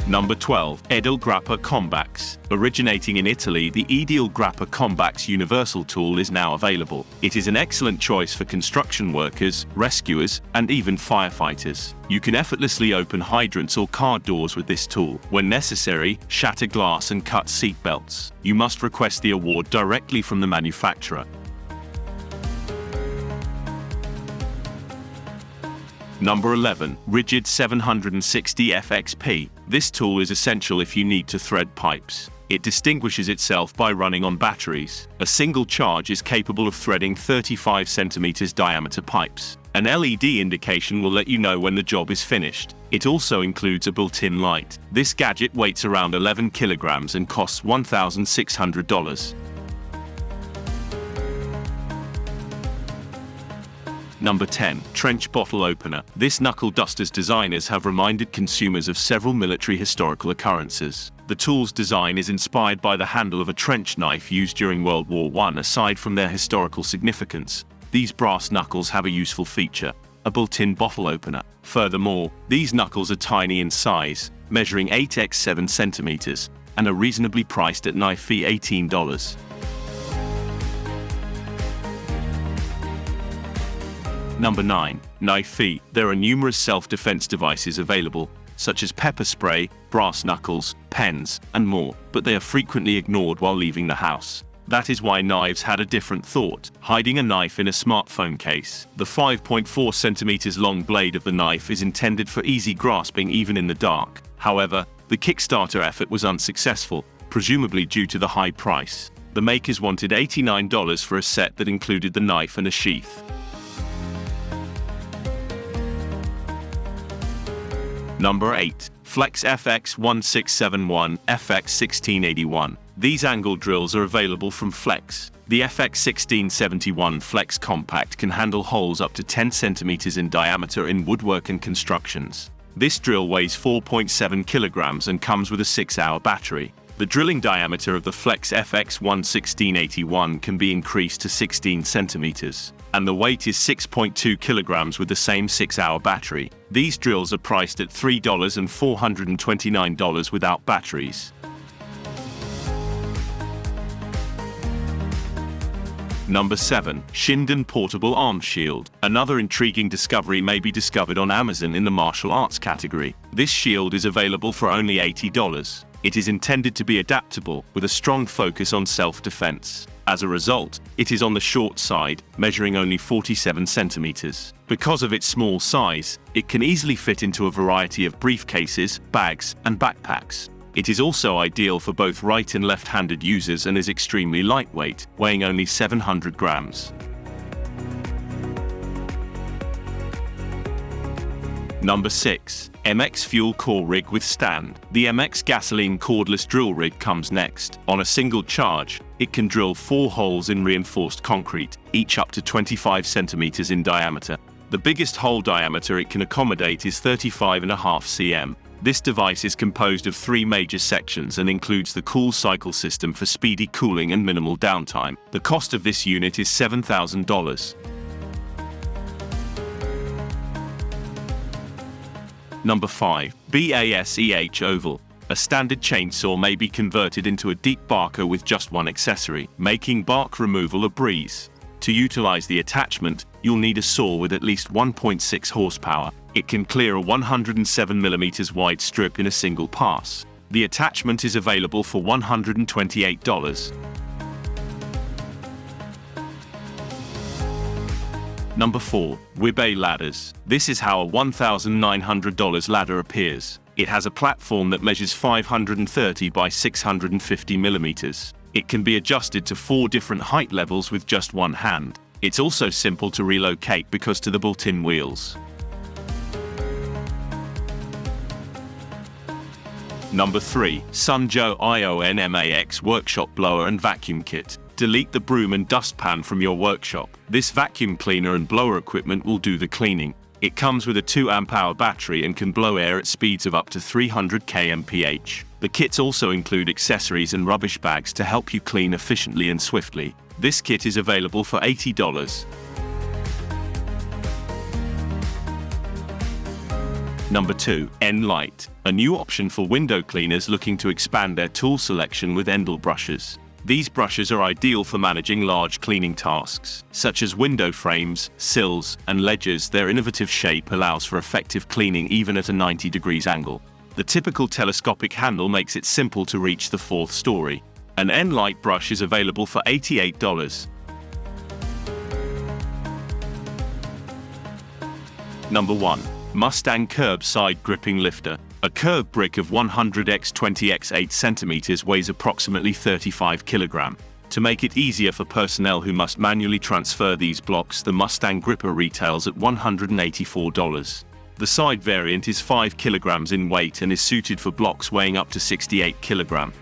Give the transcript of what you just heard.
Number 12. Edilgrappa Combax. Originating in Italy, the Edilgrappa Combax universal tool is now available. It is an excellent choice for construction workers, rescuers, and even firefighters. You can effortlessly open hydrants or car doors with this tool. When necessary, shatter glass and cut seat belts. You must request the award directly from the manufacturer. Number 11. RIDGID 760 FXP. This tool is essential if you need to thread pipes. It distinguishes itself by running on batteries. A single charge is capable of threading 35 cm diameter pipes. An LED indication will let you know when the job is finished. It also includes a built-in light. This gadget weighs around 11 kilograms and costs $1,600. Number 10. Trench Bottle Opener. This knuckle duster's designers have reminded consumers of several military historical occurrences. The tool's design is inspired by the handle of a trench knife used during World War I. Aside from their historical significance, these brass knuckles have a useful feature: a built-in bottle opener. Furthermore, these knuckles are tiny in size, measuring 8x7 centimeters, and are reasonably priced at Knyphe $18. Number 9. Knyphe. There are numerous self-defense devices available, such as pepper spray, brass knuckles, pens, and more, but they are frequently ignored while leaving the house. That is why Knyphe had a different thought: hiding a knife in a smartphone case. The 5.4 centimeters long blade of the knife is intended for easy grasping even in the dark. However, the Kickstarter effort was unsuccessful, presumably due to the high price. The makers wanted $89 for a set that included the knife and a sheath. Number 8. Flex FX 1671 FX 1681. These angle drills are available from Flex. The FX 1671 Flex Compact can handle holes up to 10 centimeters in diameter in woodwork and constructions. This drill weighs 4.7 kilograms and comes with a 6-hour battery. The drilling diameter of the Flex FX 1681 can be increased to 16 centimeters, and the weight is 6.2 kilograms with the same 6-hour battery. These drills are priced at $3 and $429 without batteries. Number 7. Shinden Portable Arm Shield. Another intriguing discovery may be discovered on Amazon in the martial arts category. This shield is available for only $80. It is intended to be adaptable, with a strong focus on self-defense. As a result, it is on the short side, measuring only 47 centimeters. Because of its small size, it can easily fit into a variety of briefcases, bags, and backpacks. It is also ideal for both right and left-handed users and is extremely lightweight, weighing only 700 grams. Number 6. MX Fuel Core Rig with Stand. The MX gasoline cordless drill rig comes next. On a single charge, it can drill 4 holes in reinforced concrete, each up to 25 centimeters in diameter. The biggest hole diameter it can accommodate is 35.5 cm. This device is composed of 3 major sections and includes the cool cycle system for speedy cooling and minimal downtime. The cost of this unit is $7,000. Number 5. BASEH Oval. A standard chainsaw may be converted into a deep barker with just one accessory, making bark removal a breeze. To utilize the attachment, you'll need a saw with at least 1.6 horsepower. It can clear a 107 mm wide strip in a single pass. The attachment is available for $128. Number 4. Wibe Ladders. This is how a $1,900 ladder appears. It has a platform that measures 530 by 650 millimeters. It can be adjusted to 4 different height levels with just one hand. It's also simple to relocate because of the built-in wheels. Number 3. Sanyo IONMAX Workshop Blower and Vacuum Kit. Delete the broom and dustpan from your workshop. This vacuum cleaner and blower equipment will do the cleaning. It comes with a 2 amp-hour battery and can blow air at speeds of up to 300 kmph. The kits also include accessories and rubbish bags to help you clean efficiently and swiftly. This kit is available for $80. Number 2. nLITE, a new option for window cleaners looking to expand their tool selection with endel brushes. These brushes are ideal for managing large cleaning tasks, such as window frames, sills, and ledges. Their innovative shape allows for effective cleaning even at a 90 degrees angle. The typical telescopic handle makes it simple to reach the 4th story. An nLITE brush is available for $88. Number 1. Mustang Curb Side Gripping Lifter. A curb brick of 100x20x8 cm weighs approximately 35 kg. To make it easier for personnel who must manually transfer these blocks, the Mustang gripper retails at $184. The side variant is 5 kg in weight and is suited for blocks weighing up to 68 kg.